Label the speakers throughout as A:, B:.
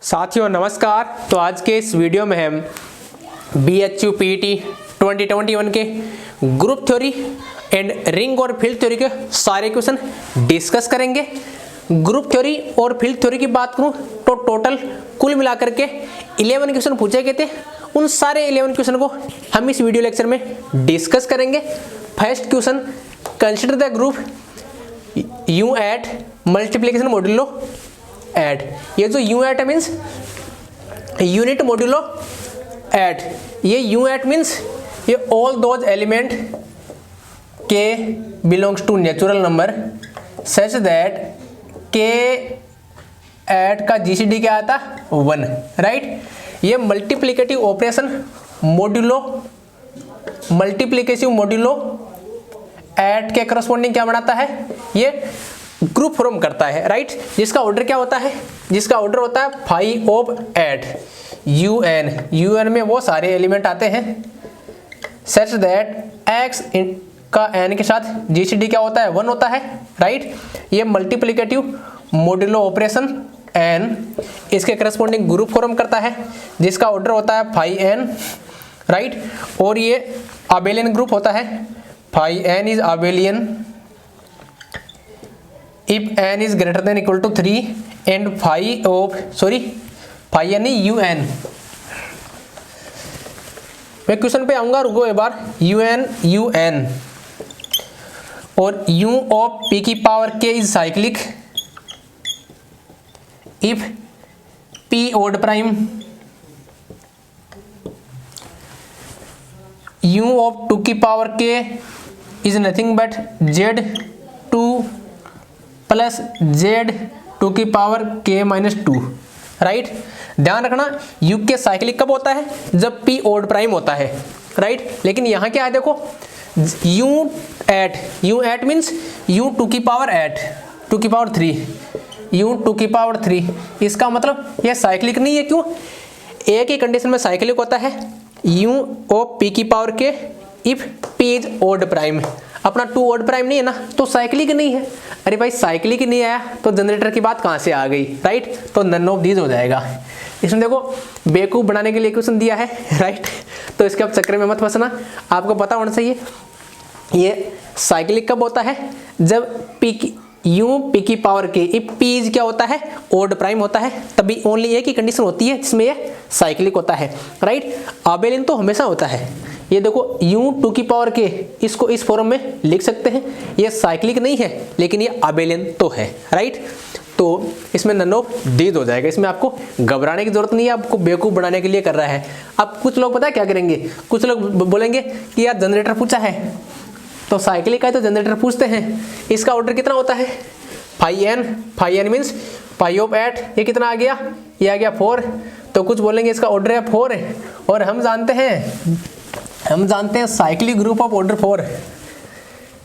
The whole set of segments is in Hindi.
A: साथियों नमस्कार। तो आज के इस वीडियो में हम BHU PET 2021 के ग्रुप थ्योरी एंड रिंग और फील्ड थ्योरी के सारे क्वेश्चन डिस्कस करेंगे। ग्रुप थ्योरी और फील्ड थ्योरी की बात करूं तो टोटल कुल मिलाकर के 11 क्वेश्चन पूछे गए थे। उन सारे 11 क्वेश्चन को हम इस वीडियो लेक्चर में डिस्कस करेंगे। First question, consider the group U at multiplication modulo eight. ये जो U at means unit modulo eight, ये U at मीन्स ये all those element K belongs to natural number such that K eight का GCD क्या आता है 1, राइट। ये multiplicative operation modulo multiplicative modulo eight के करस्पॉन्डिंग क्या बनाता है, ये ग्रुप फॉर्म करता है, राइट। जिसका ऑर्डर क्या होता है, जिसका ऑर्डर होता है फाई ऑफ एट UN में वो सारे एलिमेंट आते हैं सच दैट X का N के साथ GCD क्या होता है 1 होता है, राइट। ये मल्टीप्लिकेटिव मॉड्यूलो ऑपरेशन N इसके करस्पॉन्डिंग ग्रुप फॉर्म करता है जिसका ऑर्डर होता है फाई N, राइट। और ये अबेलियन ग्रुप होता है, phi N is abelian if n is greater than equal to 3 and phi n is UN। मैं क्वेश्चन पे आऊंगा, रुको एक बार। UN और U of p की power k is cyclic if p odd prime U of 2 की power k is nothing but Z2 plus Z2 की पावर k माइनस 2, राइट। ध्यान रखना U के साइक्लिक कब होता है, जब P ओड प्राइम होता है, राइट। लेकिन यहाँ क्या है देखो, U एट मीन्स U2 की पावर 8 2 की पावर 3 U2 की पावर 3, इसका मतलब यह साइक्लिक नहीं है। क्यों? एक ही कंडीशन में साइक्लिक होता है U ऑफ P की power k if P is odd prime. अपना 2 ओड प्राइम नहीं है ना, तो साइक्लिक नहीं है। अरे भाई साइक्लिक नहीं आया तो जनरेटर की बात कहाँ से आ गई, राइट। तो नन ऑफ दीज हो जाएगा। इसमें देखो बेवकूफ बनाने के लिए क्वेश्चन दिया है, राइट। तो इसके अब चक्कर में मत फंसना, आपको पता होना चाहिए ये साइक्लिक कब होता है, जब P की power k if P is क्या होता है ओड प्राइम होता है, तभी ओनली एक ही कंडीशन होती है जिसमें ये साइक्लिक होता है, राइट। अबेलियन तो हमेशा होता है। ये देखो U2 की पावर k, इसको इस फॉर्म में लिख सकते हैं। ये साइक्लिक नहीं है लेकिन ये अबेलियन तो है, राइट। तो इसमें नन ऑफ दीज हो जाएगा। इसमें आपको घबराने की जरूरत नहीं है, आपको बेवकूफ बनाने के लिए कर रहा है। अब कुछ लोग पता है क्या करेंगे, कुछ लोग बोलेंगे कि यार जनरेटर पूछा है तो साइक्लिक है तो जनरेटर पूछते हैं, इसका ऑर्डर कितना होता है phi N means phi of 8, ये कितना आ गया, ये आ गया 4। तो कुछ बोलेंगे इसका ऑर्डर है 4 है, और हम जानते हैं cyclic group of order 4,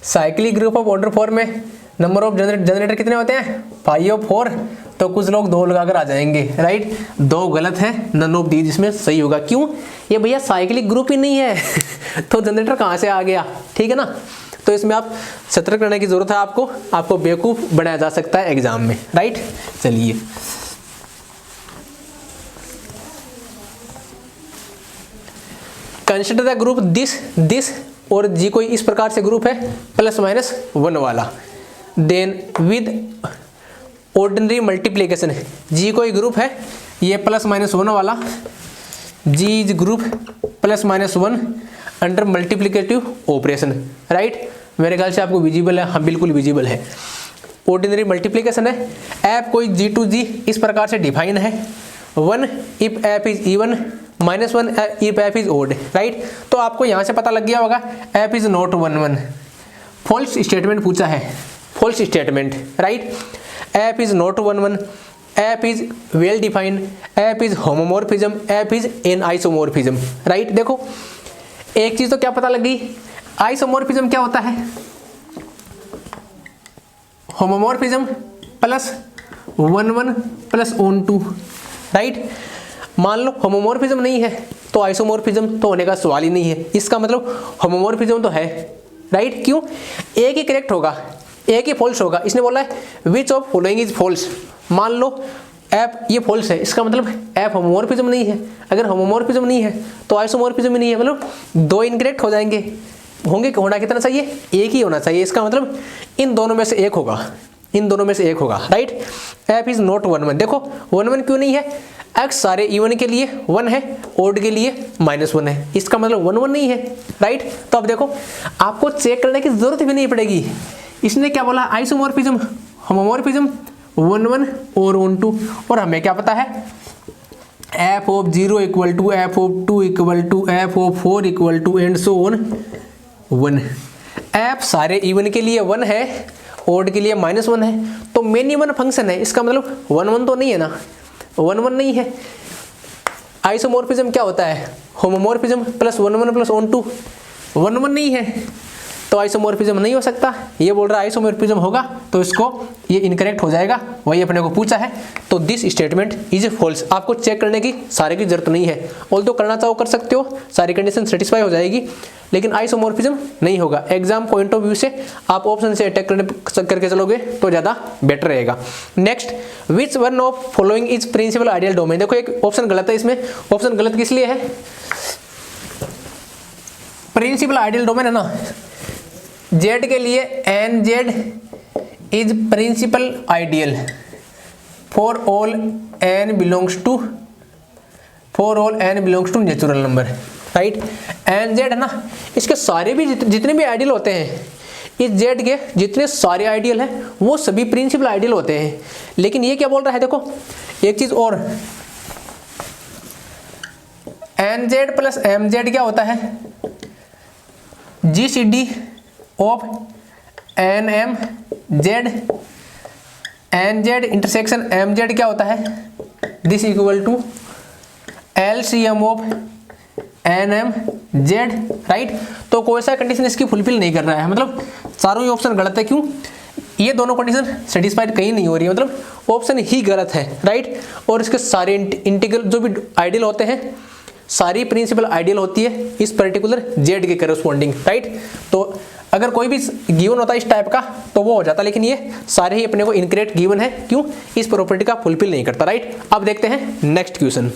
A: cyclic group of order 4 में नंबर ऑफ जनरेटर कितने होते हैं फाई ऑफ 4। तो कुछ लोग 2 लगाकर आ जाएंगे, राइट। 2 गलत है, नन ऑफ दीज इसमें सही होगा। क्यों? ये भैया साइक्लिक ग्रुप ही नहीं है तो जनरेटर कहाँ से आ गया, ठीक है ना। तो इसमें आप सतर्क रहने की जरूरत है, आपको बेवकूफ बनाया जा सकता है एग्जाम में, राइट। चलिए कंसिडर द ग्रुप दिस और जी कोई इस प्रकार से ग्रुप है ±1 वाला, then with ordinary multiplication. G कोई ग्रुप है ये ±1 वाला, G is group ±1 under multiplicative operation, right. मेरे ख्याल से आपको विजिबल है, हाँ बिल्कुल विजिबल है। ऑर्डिनरी मल्टीप्लिकेशन है, एफ कोई G2G इस प्रकार से डिफाइन है, 1 if F is even -1 if F is odd, right. तो आपको यहाँ से पता लग गया होगा F is not 1 false statement पूछा है, false statement, right. F is not 1 F is well defined, F is homomorphism, F is an isomorphism, right. देखो एक चीज तो क्या पता लग गई, आइसोमॉर्फिज्म क्या होता है, homomorphism plus 1 plus on 2, right. मान लो होमोमॉर्फिज्म नहीं है तो आइसोमॉर्फिज्म तो होने का सवाल ही नहीं है। इसका मतलब होमोमॉर्फिज्म तो है, राइट। क्यों? एक ही करेक्ट होगा, एक ही फॉल्स होगा। इसने बोला है which of following is false. मान लो एफ ये फॉल्स है, इसका मतलब एफ होमोमॉर्फिज्म नहीं है। अगर होमोमॉर्फिज्म नहीं है तो आइसोमॉर्फिज्म भी नहीं है, मतलब दो इनकरेक्ट हो जाएंगे। होंगे होना कितना चाहिए, एक ही होना चाहिए। इसका मतलब इन दोनों में से एक होगा, इन दोनों में से एक होगा, राइट। F is not 1 1। देखो 1 1 क्यों नहीं है, एक्स सारे इवन के लिए 1 है, ओड के लिए -1 है, इसका मतलब 1 1 नहीं है, राइट। तो अब देखो आपको चेक करने की जरूरत भी नहीं पड़ेगी। इसने क्या बोला, आइसोमॉर्फिज्म होमोमॉर्फिज्म 1 1 और 1 2, और हमें क्या पता है f of 0 equal to f of 2 equal to f of 4 equal to and so on 1। f सारे इवन के लिए 1 है, ओड के लिए -1 है, तो मेन इवन फंक्शन है, इसका मतलब 1 1 तो नहीं है ना, 1 1 नहीं है। आइसोमॉर्फिज्म क्या होता है, होमोमॉर्फिज्म प्लस 1 1 प्लस 1 2, 1 1 नहीं है, तो आइसोमॉर्फिज्म नहीं हो सकता। ये बोल रहा है आइसोमॉर्फिज्म होगा, तो इसको ये इनकरेक्ट हो जाएगा, वही अपने को पूछा है। तो दिस स्टेटमेंट इज फॉल्स। आपको चेक करने की सारे की जरूरत नहीं है, ऑल्दो करना चाहो कर सकते हो, सारी कंडीशन सेटिस्फाई हो जाएगी, लेकिन आइसोमॉर्फिज्म नहीं होगा। एग्जाम पॉइंट ऑफ व्यू से आप ऑप्शन से अटैक करके चलोगे तो ज़्यादा बेटर रहेगा। Next, which one of following is principal ideal domain. देखो एक ऑप्शन गलत है इसमें, ऑप्शन गलत किस लिए है, प्रिंसिपल आइडियल डोमेन है ना, Z के लिए NZ is principal ideal for all n belongs to natural number, right. NZ है ना, इसके सारे भी जितने भी आइडियल होते हैं, इस Z के जितने सारे आइडियल हैं वो सभी प्रिंसिपल आइडियल होते हैं। लेकिन ये क्या बोल रहा है, देखो एक चीज और, NZ प्लस MZ क्या होता है, GCD of NMZ, NZ intersection MZ क्या होता है, this equal to LCM of NMZ, right. तो कोई सा कंडीशन इसकी फुलफिल नहीं कर रहा है, मतलब चारों ही ऑप्शन गलत है। क्यों, ये दोनों कंडीशन सेटिस्फाइड कहीं नहीं हो रही है, मतलब ऑप्शन ही गलत है, राइट। और इसके सारे इंटीग्रल जो भी आइडियल होते हैं, सारी प्रिंसिपल आइडियल होती है इस पर्टिकुलर Z के करस्पॉन्डिंग, राइट। तो अगर कोई भी गिवन होता है इस टाइप का तो वो हो जाता, लेकिन ये सारे ही अपने को इनकरेक्ट गिवन है, क्यों, इस प्रॉपर्टी का फुलफिल नहीं करता, राइट। अब देखते हैं नेक्स्ट क्वेश्चन।